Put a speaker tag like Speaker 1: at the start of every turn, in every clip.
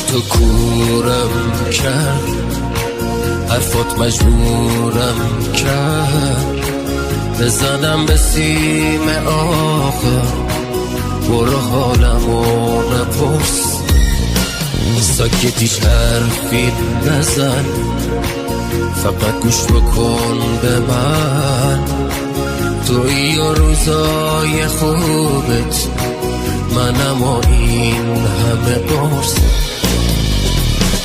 Speaker 1: تو کورم کرد، حرفات مجبورم کرد بزنم به سیم آخر. برو حالمو نپرس، ساکتیش حرفی نزن، فقط گوش بکن به من. توی و روزای خوبت منم و این همه قرص.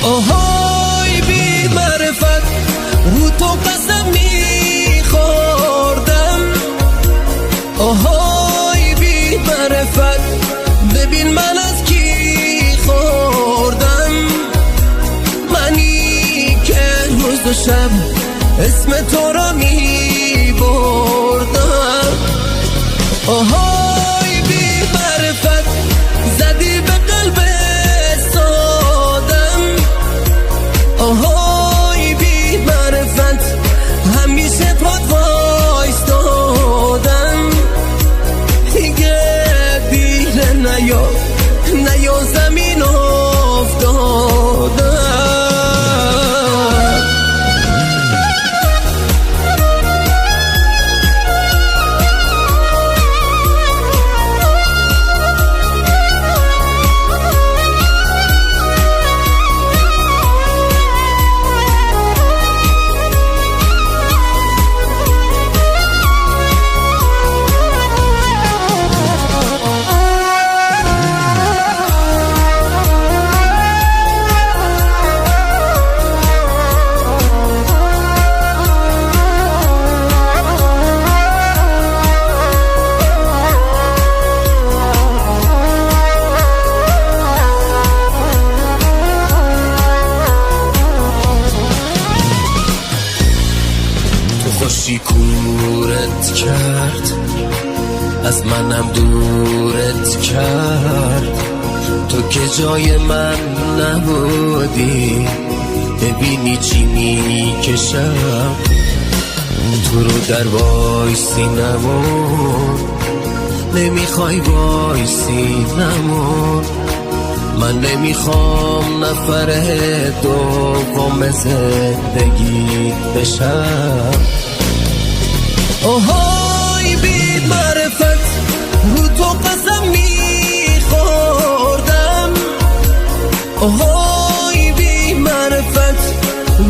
Speaker 1: آهای بی معرفت، رو تو قسم میخوردم. آهای بی معرفت، ببین من از کی خوردم. منی که روز و شب اسم تو را میبردم. آهای بی معرفت، زدی به قلب سادم. آهای بی معرفت، همیشه پات وایستادم. دیگه دیره نیا زمین افتادم. خوشی کورت کرد، از منم دورت کرد. تو که جای من نبودی، ببینی چی میکشم. تو رو در وایسی نمون، نمیخوای وایسی نمون. من نمیخوام نفر دوم زندگی بشم. آهای بی معرفت، رو تو قسم میخوردم. آهای بی معرفت،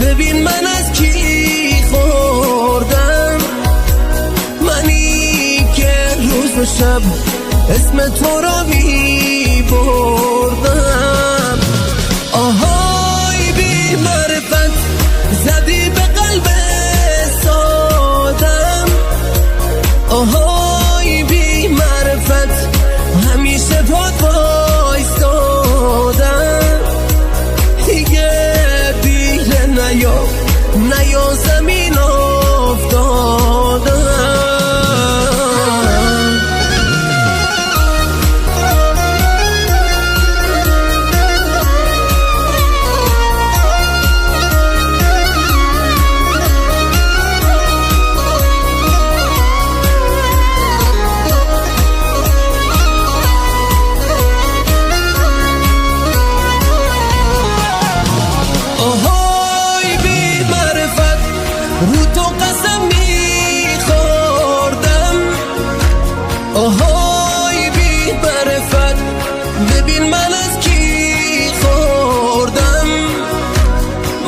Speaker 1: ببین من از کی خوردم. منی که روز و شب اسم تو را میبردم. آهای بی معرفت، زدی به قلب سادم. آهای بی معرفت، همیشه پات وایستادم. دیگه دیره نیا زمین افتادم. رو تو قسم میخوردم. آهای بی معرفت، ببین من از کی خوردم.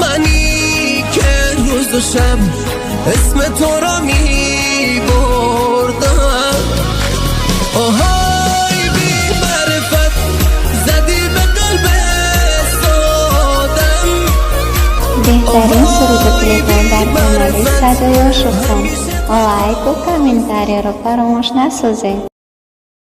Speaker 1: منی که روز و شب اسم تو را میبردم. آهای بی معرفت، زدی به قلب سادم.
Speaker 2: بهترین سرود تلفن در کانال صدای شما. لایک و کامنتاری رو فراموش نسازید.